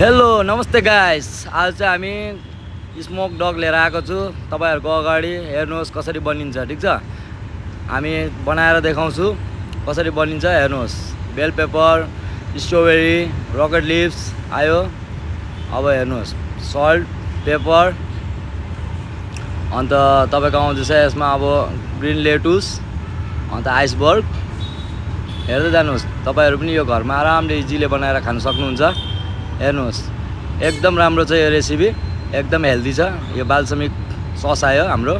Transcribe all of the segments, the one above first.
Hello नमस्ते guys. आज चाहिँ हामी स्मोक डग लिएर आएको छु तपाईहरुको अगाडि। हेर्नुहोस् कसरी बनिन्छ। ठीक छ, हामी बनाएर देखाउँछु कसरी बनिन्छ। हेर्नुहोस्, bell pepper, strawberry, rocket leaves आयो। अब हेर्नुहोस्, सल्ट, पेपर, अन्त तपाईको आउँदैछ यसमा अब ग्रीन लेटुस, अन्त आइसबर्ग। हेर्दै जानुहोस्, तपाईहरु पनि यो घरमा आरामले इजिली बनाएर खान सक्नुहुन्छ। हेर्नुहोस्, एकदम राम्रो छ यो रेसिपी, एकदम हेल्दी छ। यो बाल्समिक सस आयो हाम्रो।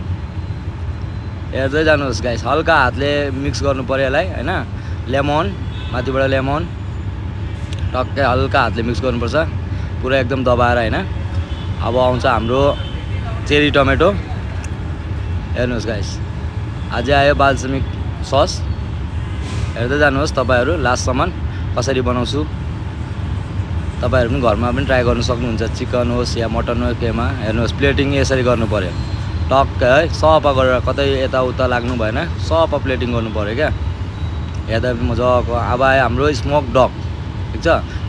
हेर्दै जानुहोस् गाइस, हल्का हातले मिक्स गर्नु पर्यो यसलाई हैन। लेमन, माथिबाट लेमन टक्कै हल्का हातले मिक्स गर्नुपर्छ, पुरा एकदम दबाएर हैन। अब आउँछ हाम्रो चेरी टमेटो। हेर्नुहोस् गाइस, अझै आयो बाल्समिक सस। हेर्दै जानुहोस् तपाईहरु लास्टसम्म कसरी बनाउँछु। तपाईहरु पनि घरमा पनि ट्राई गर्न सक्नुहुन्छ, चिकन होस् या मटन होस् केमा। हेर्नुहोस्, प्लेटिङ यसरी गर्नु पर्यो टक्कै है, सफा गरेर कतै यताउता लाग्नु भएन, सफा प्लेटिङ गर्नु पर्यो क्या। हेर्दा पनि मजाको। अब आयो हाम्रो स्मोक डग। ठीक छ,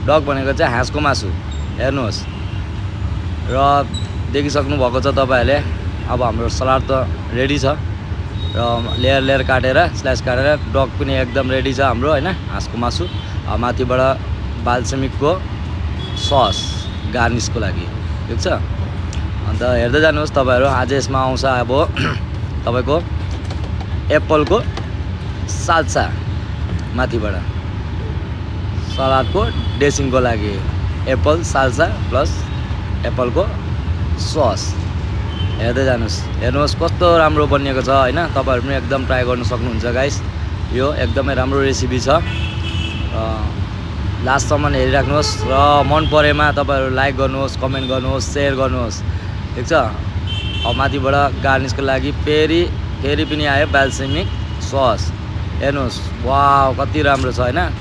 डग भनेको चाहिँ हाँसको मासु। हेर्नुहोस्, र देखिसक्नु भएको छ तपाईहरुले। अब हाम्रो सलाद त रेडी छ, र लेयर लेयर काटेर स्लाइस काटेर डग पनि एकदम रेडी छ हाम्रो हैन, हाँसको मासु। माथिबाट बाल्समिकको सस गार्निसको लागि। ठीक छ, अन्त हेर्दै जानुहोस् तपाईहरु। आज यसमा आउँछ अब तपाईको एप्पलको साल्सा, माथिबाट सलादको ड्रेसिङको लागि एप्पल साल्सा प्लस एप्पलको सस। हेर्दै जानुहोस्, हेर्नुहोस् कस्तो राम्रो बनिएको छ हैन। तपाईहरु पनि एकदम ट्राई गर्न सक्नुहुन्छ गाइस। यो एकदमै राम्रो रेसिपी छ। लास्टसम्म हेरिराख्नुहोस्, र मन परेमा तपाईहरु लाइक गर्नुहोस्, कमेन्ट गर्नुहोस्, शेयर गर्नुहोस्। ठीक छ, अब माथिबाट गार्निसको लागि फेरि पनि आयो बाल्समिक सस। हेर्नुहोस्, वाउ कति राम्रो छ हैन।